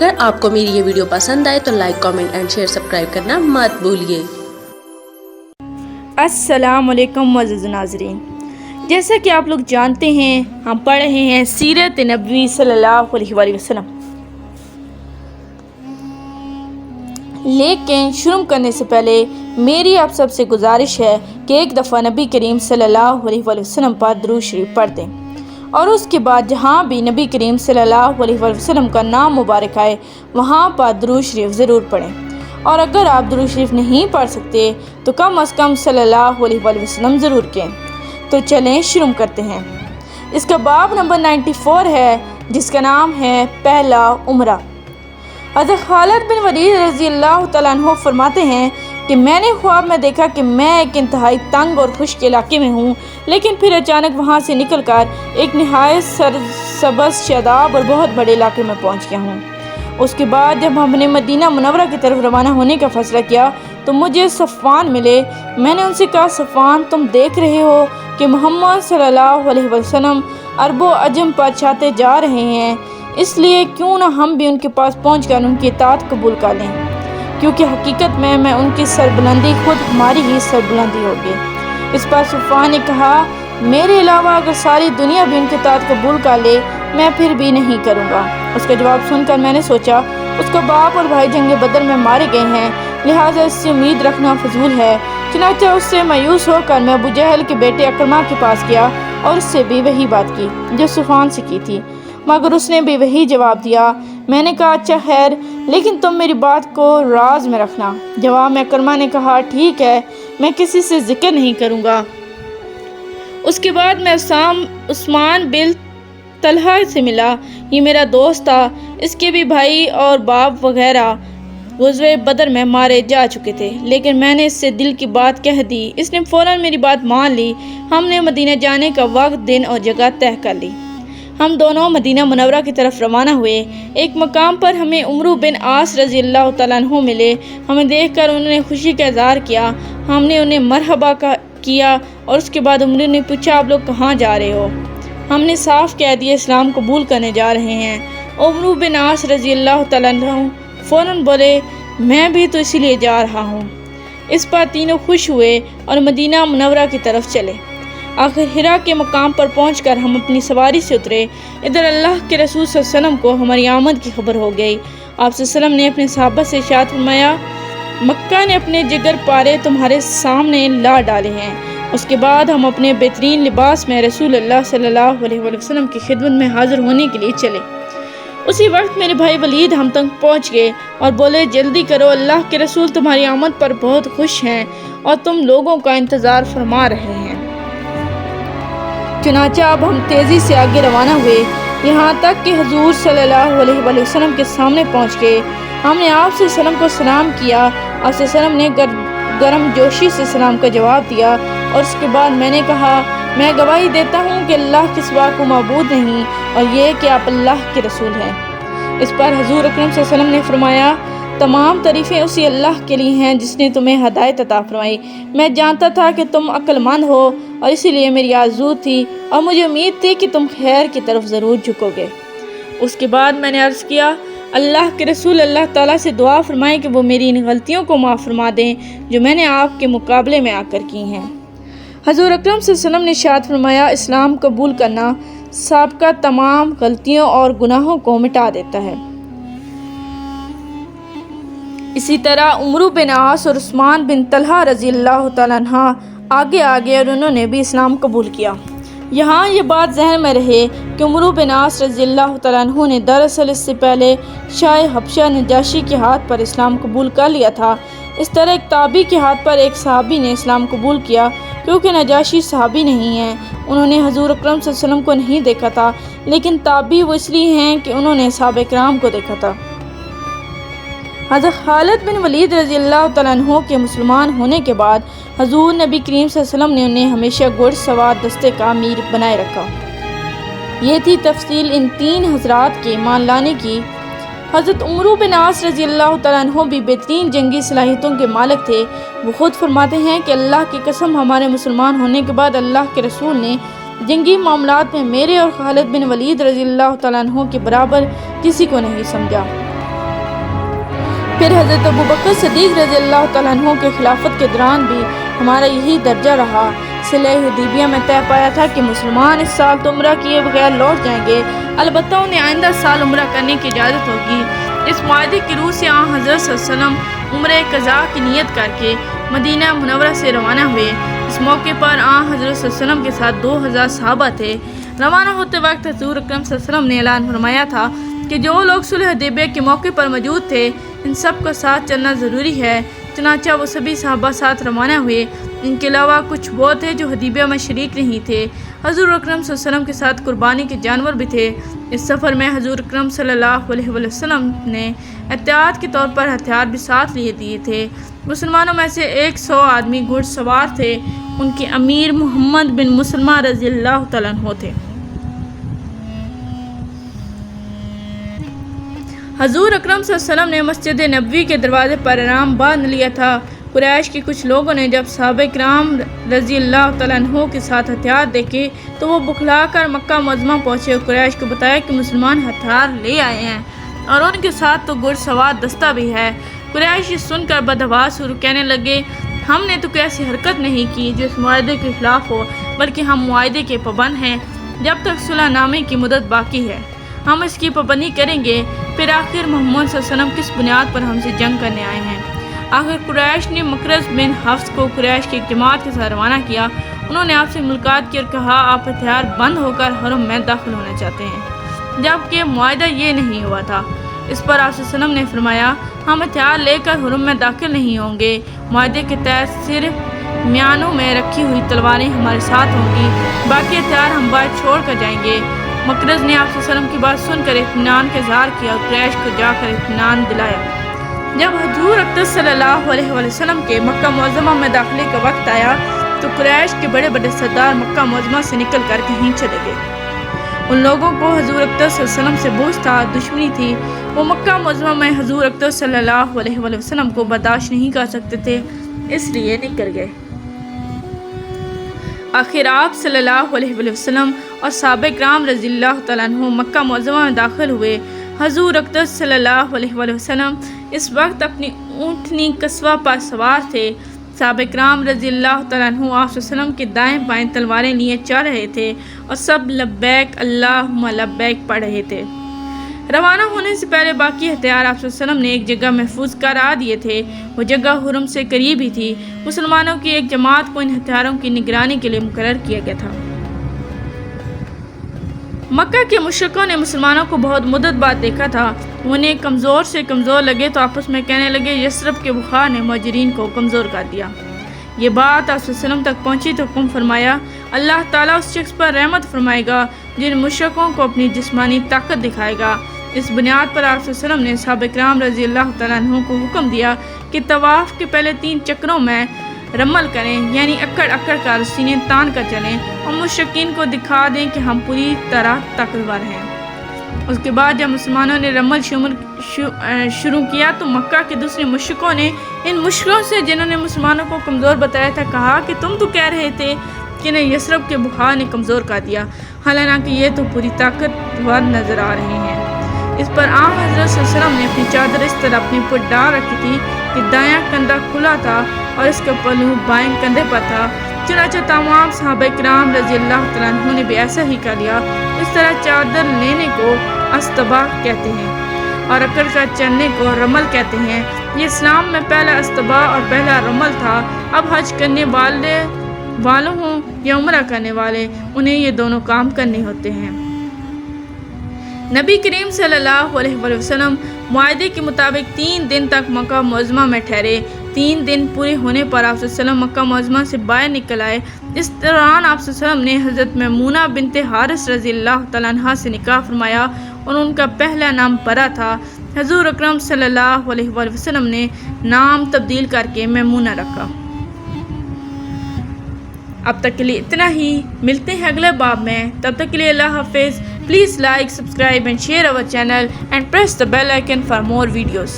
اگر آپ کو میری یہ ویڈیو پسند آئے تو like comment and share subscribe کرنا مت بھولیے۔ السلام علیکم معزز ناظرین، جیسا کہ آپ لوگ جانتے ہیں ہم پڑھ رہے ہیں سیرت نبوی صلی اللہ علیہ وآلہ وسلم، لیکن شروع کرنے سے پہلے میری آپ سب سے گزارش ہے کہ ایک دفعہ نبی کریم صلی اللہ علیہ وآلہ وسلم پر درود شریف پڑھ دیں، اور اس کے بعد جہاں بھی نبی کریم صلی اللہ علیہ وآلہ وسلم کا نام مبارک آئے وہاں پر درود شریف ضرور پڑھیں، اور اگر آپ درود شریف نہیں پڑھ سکتے تو کم از کم صلی اللہ علیہ وآلہ وسلم ضرور کہیں۔ تو چلیں شروع کرتے ہیں۔ اس کا باب نمبر 94 ہے، جس کا نام ہے پہلا عمرہ۔ حضرت خالد بن ولید رضی اللہ تعالیٰ عنہ فرماتے ہیں کہ میں نے خواب میں دیکھا کہ میں ایک انتہائی تنگ اور خشک علاقے میں ہوں، لیکن پھر اچانک وہاں سے نکل کر ایک نہایت سرسبز شاداب اور بہت بڑے علاقے میں پہنچ گیا ہوں۔ اس کے بعد جب ہم نے مدینہ منورہ کی طرف روانہ ہونے کا فیصلہ کیا تو مجھے صفوان ملے۔ میں نے ان سے کہا، صفوان، تم دیکھ رہے ہو کہ محمد صلی اللہ علیہ وسلم عرب و عجم پر چھاتے جا رہے ہیں، اس لیے کیوں نہ ہم بھی ان کے پاس پہنچ کر ان کی اطاعت قبول کر لیں، کیونکہ حقیقت میں ان کی سربلندی خود ہماری ہی سربلندی ہوگی۔ اس پر صفوان نے کہا، میرے علاوہ اگر ساری دنیا بھی ان کی اطاعت قبول کر لے میں پھر بھی نہیں کروں گا۔ اس کا جواب سن کر میں نے سوچا، اس کا باپ اور بھائی جنگ بدر میں مارے گئے ہیں، لہٰذا اس سے امید رکھنا فضول ہے۔ چنانچہ اس سے مایوس ہو کر میں ابو جہل کے بیٹے اکرمہ کے پاس گیا اور اس سے بھی وہی بات کی جو صفوان سے کی تھی، مگر اس نے بھی وہی جواب دیا۔ میں نے کہا، اچھا خیر، لیکن تم میری بات کو راز میں رکھنا۔ جواب میں اکرمہ نے کہا، ٹھیک ہے، میں کسی سے ذکر نہیں کروں گا۔ اس کے بعد میں عثمان بن طلحہ سے ملا، یہ میرا دوست تھا، اس کے بھی بھائی اور باپ وغیرہ غزوہ بدر میں مارے جا چکے تھے، لیکن میں نے اس سے دل کی بات کہہ دی، اس نے فوراً میری بات مان لی۔ ہم نے مدینہ جانے کا وقت، دن اور جگہ طے کر لی۔ ہم دونوں مدینہ منورہ کی طرف روانہ ہوئے۔ ایک مقام پر ہمیں عمرو بن عاص رضی اللہ تعالیٰ عنہ ملے۔ ہمیں دیکھ کر انہوں نے خوشی کا اظہار کیا، ہم نے انہیں مرحبا کیا، اور اس کے بعد عمرو نے پوچھا، آپ لوگ کہاں جا رہے ہو؟ ہم نے صاف کہہ دیا، اسلام قبول کرنے جا رہے ہیں۔ عمرو بن عاص رضی اللہ تعالیٰ عنہ فوراً بولے، میں بھی تو اسی لیے جا رہا ہوں۔ اس پر تینوں خوش ہوئے اور مدینہ منورہ کی طرف چلے۔ آخر حرا کے مقام پر پہنچ کر ہم اپنی سواری سے اترے۔ ادھر اللہ کے رسول صلی اللہ علیہ وسلم کو ہماری آمد کی خبر ہو گئی۔ آپ صلی اللہ علیہ وسلم نے اپنے صحابہ سے ارشاد فرمایا، مکہ نے اپنے جگر پارے تمہارے سامنے لا ڈالے ہیں۔ اس کے بعد ہم اپنے بہترین لباس میں رسول اللہ صلی اللہ علیہ وآلہ وسلم کی خدمت میں حاضر ہونے کے لیے چلے۔ اسی وقت میرے بھائی ولید ہم تک پہنچ گئے اور بولے، جلدی کرو، اللہ کے رسول تمہاری آمد پر بہت خوش ہیں اور تم لوگوں کا انتظار فرما رہے ہیں۔ چنانچہ اب ہم تیزی سے آگے روانہ ہوئے، یہاں تک کہ حضور صلی اللہ علیہ وآلہ وسلم کے سامنے پہنچ گئے۔ ہم نے آپ صلی اللہ علیہ وسلم کو سلام کیا، آپ صلی اللہ علیہ وسلم نے گرم جوشی سے سلام کا جواب دیا، اور اس کے بعد میں نے کہا، میں گواہی دیتا ہوں کہ اللہ کے سوا کوئی معبود نہیں، اور یہ کہ آپ اللہ کے رسول ہیں۔ اس پر حضور اکرم صلی اللہ علیہ وسلم نے فرمایا، تمام تعریفیں اسی اللہ کے لیے ہیں جس نے تمہیں ہدایت عطا فرمائی۔ میں جانتا تھا کہ تم عقل مند ہو، اور اسی لیے میری آرزو تھی اور مجھے امید تھی کہ تم خیر کی طرف ضرور جھکو گے۔ اس کے بعد میں نے عرض کیا، اللہ کے رسول اللہ تعالیٰ سے دعا فرمائیں کہ وہ میری ان غلطیوں کو معاف فرما دیں جو میں نے آپ کے مقابلے میں آ کر کی ہیں۔ حضور اکرم صلی اللہ علیہ وسلم نے ارشاد فرمایا، اسلام قبول کرنا سابقہ تمام غلطیوں اور گناہوں کو مٹا دیتا ہے۔ اسی طرح عمرو بن عاص اور عثمان بن طلحہ رضی اللہ تعالیٰ عنہ آگے اور انہوں نے بھی اسلام قبول کیا۔ یہاں یہ بات ذہن میں رہے کہ عمرو بن عاص رضی اللہ تعالیٰ عنہ نے دراصل اس سے پہلے شاہ حبشہ نجاشی کے ہاتھ پر اسلام قبول کر لیا تھا۔ اس طرح ایک تابعی کے ہاتھ پر ایک صحابی نے اسلام قبول کیا، کیونکہ نجاشی صحابی نہیں ہیں، انہوں نے حضور اکرم صلی اللہ علیہ وسلم کو نہیں دیکھا تھا، لیکن تابعی وہ اس لیے ہیں کہ انہوں نے صحابہ کرام کو دیکھا تھا۔ حضرت خالد بن ولید رضی اللہ تعالیٰ عنہ کے مسلمان ہونے کے بعد حضور نبی کریم صلی اللہ علیہ وسلم نے انہیں ہمیشہ گھڑ سوار دستے کا امیر بنائے رکھا۔ یہ تھی تفصیل ان تین حضرات کے ایمان لانے کی۔ حضرت عمرو بن عاص رضی اللہ تعالیٰ عنہ بھی بہترین جنگی صلاحیتوں کے مالک تھے۔ وہ خود فرماتے ہیں کہ اللہ کی قسم، ہمارے مسلمان ہونے کے بعد اللہ کے رسول نے جنگی معاملات میں میرے اور خالد بن ولید رضی اللہ تعالیٰ عنہ کے برابر کسی کو نہیں سمجھا۔ پھر حضرت ابوبکر صدیق رضی اللہ تعالیٰ عنہ کے خلافت کے دوران بھی ہمارا یہی درجہ رہا۔ صلح حدیبیہ میں طے پایا تھا کہ مسلمان اس سال تو عمرہ کیے بغیر لوٹ جائیں گے، البتہ انہیں آئندہ سال عمرہ کرنے کی اجازت ہوگی۔ اس معاہدے کی روح سے حضرت صلی اللہ علیہ وسلم عمرہ قضاء کی نیت کر کے مدینہ منورہ سے روانہ ہوئے۔ اس موقع پر حضرت صلی اللہ علیہ وسلم کے ساتھ 2000 صحابہ تھے۔ روانہ ہوتے وقت حضور اکرم صلی اللہ علیہ وسلم نے اعلان فرمایا تھا کہ جو لوگ صلح حدیبیہ کے موقع پر موجود تھے ان سب کو ساتھ چلنا ضروری ہے۔ چنانچہ وہ سبھی صحابہ ساتھ روانہ ہوئے۔ ان کے علاوہ کچھ وہ تھے جو حدیبیہ میں شریک نہیں تھے۔ حضور اکرم صلی اللہ علیہ وسلم کے ساتھ قربانی کے جانور بھی تھے۔ اس سفر میں حضور اکرم صلی اللہ علیہ وسلم نے احتیاط کے طور پر ہتھیار بھی ساتھ لیے دیے تھے۔ مسلمانوں میں سے 100 آدمی گھڑ سوار تھے۔ ان کے امیر محمد بن مسلمہ رضی اللہ تعالیٰ عنہ تھے۔ حضور اکرم صلی اللہ علیہ وسلم نے مسجد نبوی کے دروازے پر احرام باندھ لیا تھا۔ قریش کے کچھ لوگوں نے جب صحابہ کرام رضی اللہ تعالیٰ عنہ کے ساتھ ہتھیار دیکھے تو وہ بکھلا کر مکہ معظمہ پہنچے اور قریش کو بتایا کہ مسلمان ہتھیار لے آئے ہیں اور ان کے ساتھ تو گھڑ سوار دستہ بھی ہے۔ قریش یہ سن کر بدحواس کہنے لگے، ہم نے تو کوئی ایسی حرکت نہیں کی جو اس معاہدے کے خلاف ہو، بلکہ ہم معاہدے کے پابند ہیں۔ جب تک صلح نامے کی مدت باقی ہے ہم اس کی پابندی کریں گے۔ پھر آخر محمد صلی اللہ علیہ وسلم کس بنیاد پر ہم سے جنگ کرنے آئے ہیں؟ آخر قریش نے مکرز بن حفص کو قریش کی ایک جماعت کے ساتھ روانہ کیا۔ انہوں نے آپ سے ملاقات کی اور کہا آپ ہتھیار بند ہو کر حرم میں داخل ہونا چاہتے ہیں، جبکہ معاہدہ یہ نہیں ہوا تھا۔ اس پر آپ صلی اللہ علیہ وسلم نے فرمایا ہم ہتھیار لے کر حرم میں داخل نہیں ہوں گے، معاہدے کے تحت صرف میانوں میں رکھی ہوئی تلواریں ہمارے ساتھ ہوں گی، باقی ہتھیار ہم باہر چھوڑ کر جائیں گے۔ مکرز نے آپ صلی اللہ علیہ وسلم کی بات سن کر اطمینان کا اظہار کیا اور قریش کو جا کر اطمینان دلایا۔ جب حضور اکرم صلی اللہ علیہ وسلم کے مکہ معظمہ میں داخلے کا وقت آیا تو قریش کے بڑے بڑے سردار مکہ معظمہ سے نکل کر کہیں چلے گئے۔ ان لوگوں کو حضور اکرم صلی اللہ علیہ وسلم سے بغض تھا، دشمنی تھی۔ وہ مکہ معظمہ میں حضور اکرم صلی اللہ علیہ وسلم کو برداشت نہیں کر سکتے تھے، اس لیے نکل گئے۔ آخر آپ صلی اللہ علیہ وسلم اور صحابہ کرام رضی اللہ تعالیٰ عنہ مکہ معظمہ میں داخل ہوئے۔ حضور اکرم صلی اللہ علیہ وسلم اس وقت اپنی اونٹنی قصوہ پر سوار تھے۔ صحابہ کرام رضی اللہ تعالیٰ عنہ آپ صلی اللہ علیہ وسلم کے دائیں بائیں تلواریں لیے چل رہے تھے اور سب لبیک اللہم لبیک پڑھ رہے تھے۔ روانہ ہونے سے پہلے باقی ہتھیار آپ صلی اللہ علیہ وسلم نے ایک جگہ محفوظ کرا دیے تھے، وہ جگہ حرم سے قریب ہی تھی۔ مسلمانوں کی ایک جماعت کو ان ہتھیاروں کی نگرانی کے لیے مقرر کیا گیا تھا۔ مکہ کے مشرکوں نے مسلمانوں کو بہت مدت بعد دیکھا تھا، انہیں کمزور سے کمزور لگے تو آپس میں کہنے لگے یثرب کے بخار نے مہاجرین کو کمزور کر دیا۔ یہ بات آپ صلی اللہ علیہ وسلم تک پہنچی تو حکم فرمایا اللہ تعالیٰ اس شخص پر رحمت فرمائے گا جن مشرکوں کو اپنی جسمانی طاقت دکھائے گا۔ اس بنیاد پر آپ صلی اللہ علیہ وسلم نے صحابہ کرام رضی اللہ تعالیٰ عنہ کو حکم دیا کہ طواف کے پہلے 3 چکروں میں رمل کریں، یعنی اکڑ اکڑ کر سینے تان کر چلیں اور مشرکین کو دکھا دیں کہ ہم پوری طرح طاقتور ہیں۔ اس کے بعد جب مسلمانوں نے رمل شروع کیا تو مکہ کے دوسرے مشرکوں نے ان مشرکوں سے جنہوں نے مسلمانوں کو کمزور بتایا تھا کہا کہ تم تو کہہ رہے تھے کہ انہیں یثرب کے بخار نے کمزور کر دیا، حالانکہ یہ تو پوری طاقتور نظر آ رہے ہیں۔ اس پر حضرت صلی اللہ علیہ وسلم نے اپنی چادر اس طرح اپنی پر ڈال رکھی تھی کہ دایاں کندھا کھلا تھا اور اس کا پہلو بائیں کندھے پر تھا۔ چنانچہ تمام صحابہ کرام رضی اللہ تعالیٰ عنہ نے بھی ایسا ہی کر لیا۔ اس طرح چادر لینے کو استباق کہتے ہیں اور اکڑ کر چلنے کو رمل کہتے ہیں۔ یہ اسلام میں پہلا استباق اور پہلا رمل تھا۔ اب حج کرنے والوں ہوں یا عمرہ کرنے والے، انہیں یہ دونوں کام کرنے ہوتے ہیں۔ نبی کریم صلی اللہ علیہ وسلم معاہدے کے مطابق 3 دن تک مکہ معظمہ میں ٹھہرے۔ 3 دن پورے ہونے پر آپ صلی اللہ علیہ وسلم مکہ معظمہ سے باہر نکل آئے۔ اس دوران آپ صلی اللہ علیہ وسلم نے حضرت میمونہ بنت حارث رضی اللہ تعالیٰ عنہ سے نکاح فرمایا اور ان کا پہلا نام برا تھا۔ حضور اکرم صلی اللہ علیہ وسلم نے نام تبدیل کر کے میمونہ رکھا۔ اب تک کے لیے اتنا ہی، ملتے ہیں اگلے باب میں، تب تک کے لیے اللہ حافظ۔ Please like, subscribe and share our channel and press the bell icon for more videos.